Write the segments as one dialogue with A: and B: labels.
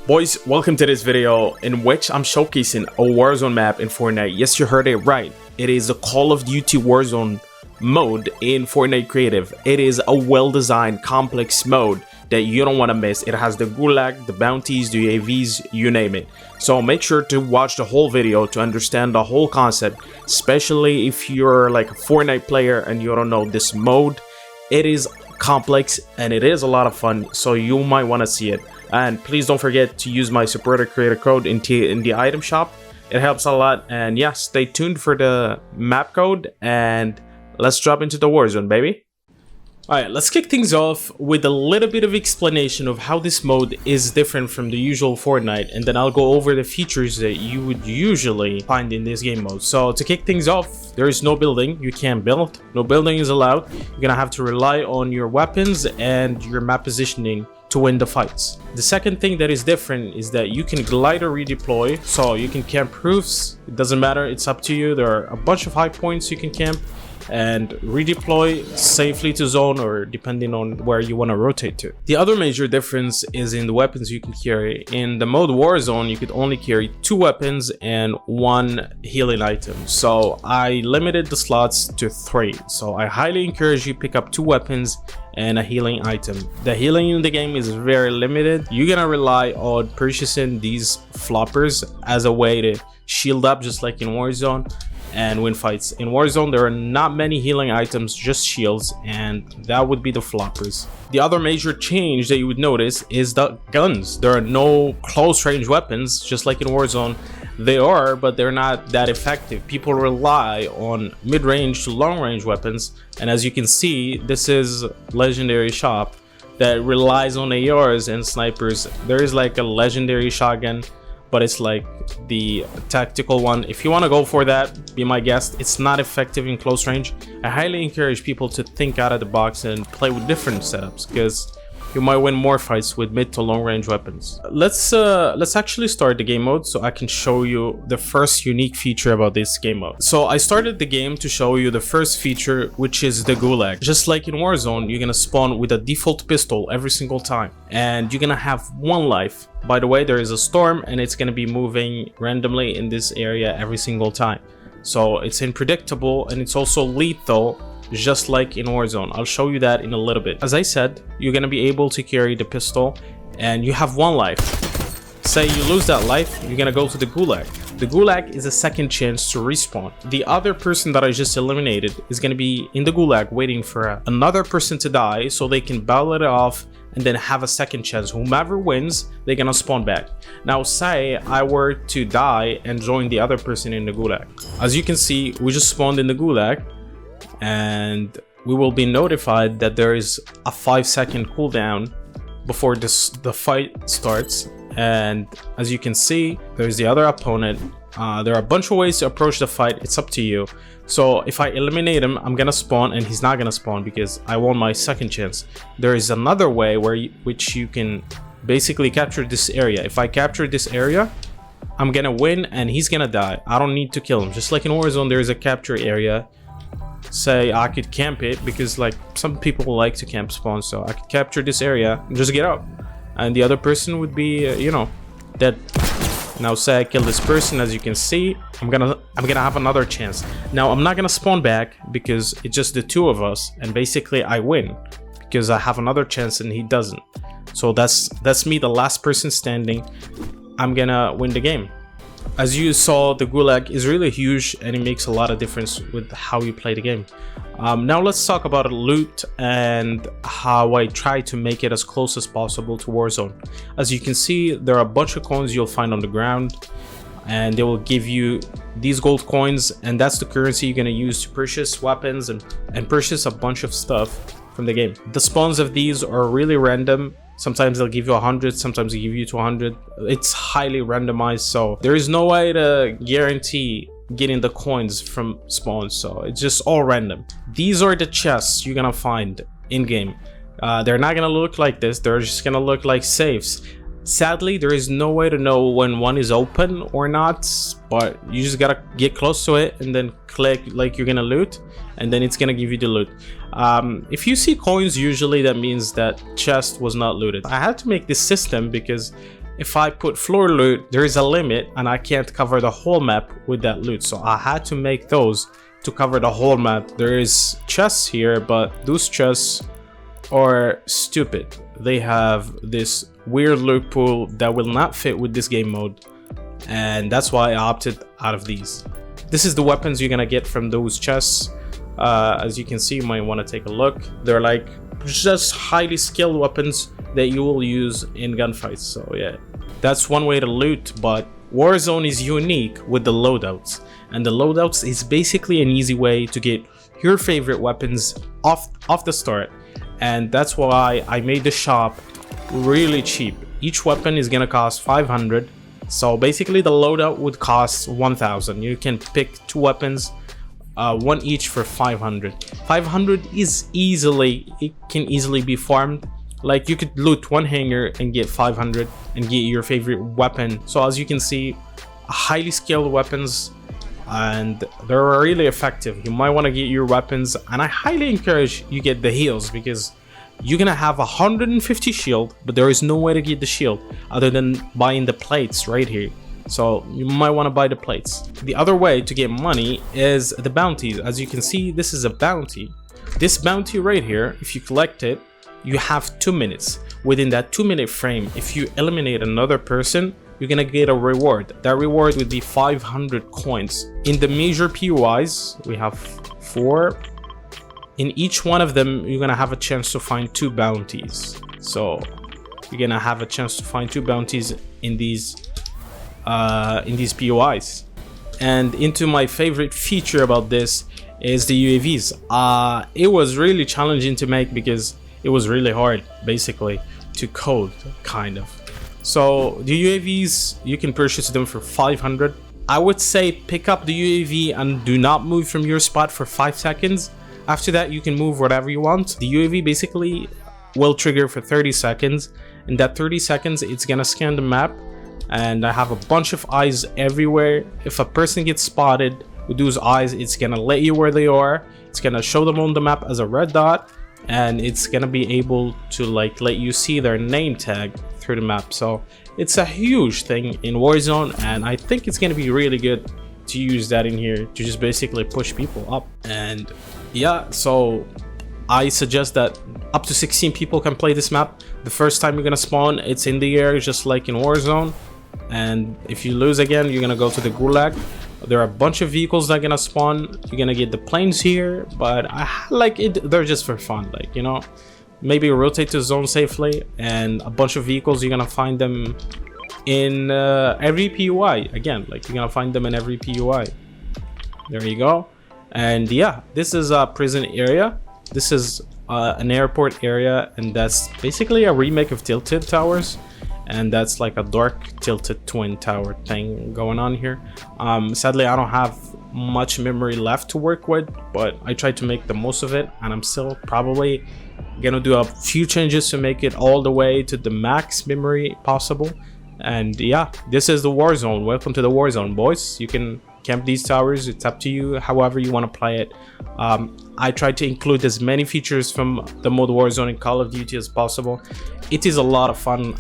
A: Boys, welcome to this video in which I'm showcasing a Warzone map in Fortnite. Yes, you heard it right. It is a Call of Duty Warzone mode in Fortnite Creative. It is a well-designed, complex mode that you don't want to miss. It has the gulag, the bounties, the UAVs, you name it. So make sure to watch the whole video to understand the whole concept, especially if you're like a Fortnite player and you don't know this mode. It is complex and it is a lot of fun, so you might want to see it. And please don't forget to use my supporter creator code in the item shop. It helps a lot. And yeah, stay tuned for the map code and let's drop into the Warzone, baby. Alright, let's kick things off with a little bit of explanation of how this mode is different from the usual Fortnite, and then I'll go over the features that you would usually find in this game mode. So to kick things off, there is no building. You can't build. No building is allowed. You're gonna have to rely on your weapons and your map positioning to win the fights. The second thing that is different is that you can glide or redeploy, so you can camp roofs. It doesn't matter, it's up to you. There are a bunch of high points you can camp and redeploy safely to zone, or depending on where you want to rotate to. The other major difference is in the weapons you can carry. In the mode Warzone, you could only carry 2 weapons and 1 healing item. So I limited the slots to 3. So I highly encourage you pick up 2 weapons and a healing item. The healing in the game is very limited. You're gonna rely on purchasing these floppers as a way to shield up, just like in Warzone, and win fights. In Warzone, there are not many healing items, just shields, and that would be the floppers. The other major change that you would notice is the guns. There are no close range weapons, just like in Warzone. They are, but they're not that effective. People rely on mid-range to long-range weapons, and as you can see, this is legendary shop that relies on ARs and snipers. There is like a legendary shotgun, but it's like the tactical one. If you want to go for that, be my guest. It's not effective in close range. I highly encourage people to think out of the box and play with different setups, because you might win more fights with mid to long range weapons. Let's actually start the game mode so I can show you the first unique feature about this game mode. So I started the game to show you the first feature, which is the gulag. Just like in Warzone, you're gonna spawn with a default pistol every single time, and you're gonna have 1 life. By the way, there is a storm and it's gonna be moving randomly in this area every single time. So it's unpredictable and it's also lethal, just like in Warzone. I'll show you that in a little bit. As I said, you're gonna be able to carry the pistol and you have 1 life. Say you lose that life, you're gonna go to the gulag. The gulag is a second chance to respawn. The other person that I just eliminated is gonna be in the gulag waiting for another person to die so they can battle it off and then have a second chance. Whomever wins, they're gonna spawn back. Now say I were to die and join the other person in the gulag. As you can see, we just spawned in the gulag, and we will be notified that there is a 5-second cooldown before the fight starts. And as you can see, there's the other opponent. There are a bunch of ways to approach the fight. It's up to you. So if I eliminate him, I'm gonna spawn and he's not gonna spawn because I won my second chance. There is another way which you can basically capture this area. If I capture this area, I'm gonna win and he's gonna die. I don't need to kill him. Just like in Warzone, there is a capture area. Say I could camp it, because like some people like to camp spawn, so I could capture this area and just get out, and the other person would be you know, dead. Now say I kill this person, as you can see, I'm gonna have another chance. Now I'm not gonna spawn back because it's just the 2 of us, and basically I win because I have another chance and he doesn't. So that's me, the last person standing. I'm gonna win the game. As you saw, the gulag is really huge and it makes a lot of difference with how you play the game. Now let's talk about loot and how I try to make it as close as possible to Warzone. As you can see, there are a bunch of coins you'll find on the ground. and they will give you these gold coins, and that's the currency you're going to use to purchase weapons and purchase a bunch of stuff from the game. The spawns of these are really random. Sometimes they'll give you 100, sometimes they give you 200. It's highly randomized, so there is no way to guarantee getting the coins from spawns, so it's just all random. These are the chests you're gonna find in game. They're not gonna look like this, they're just gonna look like safes. Sadly, there is no way to know when one is open or not, but you just gotta get close to it and then click like you're gonna loot, and then it's gonna give you the loot. If you see coins, usually that means that chest was not looted. I had to make this system because if I put floor loot, there is a limit and I can't cover the whole map with that loot, so I had to make those to cover the whole map. There is chests here, but those chests are stupid. They have this weird loot pool that will not fit with this game mode, and that's why I opted out of these. This is the weapons you're gonna get from those chests. As you can see, you might want to take a look. They're like just highly skilled weapons that you will use in gunfights. So yeah, that's one way to loot. But Warzone is unique with the loadouts, and the loadouts is basically an easy way to get your favorite weapons off the start, and that's why I made the shop really cheap. Each weapon is gonna cost 500, so basically the loadout would cost 1000. You can pick 2 weapons, one each for 500. 500 is it can easily be farmed. Like you could loot one hanger and get 500 and get your favorite weapon. So as you can see, highly skilled weapons, and they're really effective. You might want to get your weapons, and I highly encourage you get the heals, because you're gonna have 150 shield, but there is no way to get the shield other than buying the plates right here. So you might want to buy the plates. The other way to get money is the bounties. As you can see, this is a bounty. This bounty right here, if you collect it, you have 2 minutes. Within that 2-minute frame, if you eliminate another person, you're gonna get a reward. That reward would be 500 coins. In the major POIs, we have 4. In each one of them, you're gonna have a chance to find 2 bounties. So you're gonna have a chance to find 2 bounties in these POIs. And into my favorite feature about this is the UAVs. It was really challenging to make because it was really hard, basically, to code, kind of. So the UAVs, you can purchase them for 500. I would say pick up the UAV and do not move from your spot for 5 seconds. After that, you can move whatever you want. The UAV basically will trigger for 30 seconds. In that 30 seconds, it's gonna scan the map, and I have a bunch of eyes everywhere. If a person gets spotted with those eyes, it's gonna let you where they are. It's gonna show them on the map as a red dot, and it's gonna be able to like let you see their name tag through the map. So it's a huge thing in Warzone, and I think it's gonna be really good to use that in here to just basically push people up. And yeah, so I suggest that up to 16 people can play this map. The first time you're gonna spawn, it's in the air just like in Warzone, and if you lose again, you're gonna go to the gulag. There are a bunch of vehicles that are gonna spawn. You're gonna get the planes here, but I like it, they're just for fun, like, you know, maybe rotate to zone safely. And a bunch of vehicles, you're gonna find them in every PUI. Again, like, you're gonna find them in every PUI. There you go. And yeah, this is a prison area. This is an airport area, and that's basically a remake of Tilted Towers, and that's like a dark tilted twin tower thing going on here. Sadly, I don't have much memory left to work with, but I tried to make the most of it, and I'm still probably gonna do a few changes to make it all the way to the max memory possible. And yeah, this is the Warzone. Welcome to the Warzone, boys. You can camp these towers. It's up to you, however you want to play it. I tried to include as many features from the mode Warzone in Call of Duty as possible. It is a lot of fun.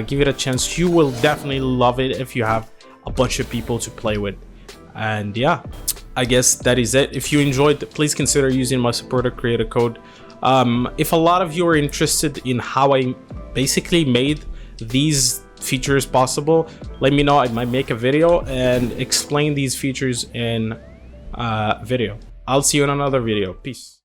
A: Give it a chance. You will definitely love it if you have a bunch of people to play with. And yeah, I guess that is it. If you enjoyed, please consider using my supporter creator code. If a lot of you are interested in how I basically made these features possible, let me know. I might make a video and explain these features in video. I'll see you in another video. Peace.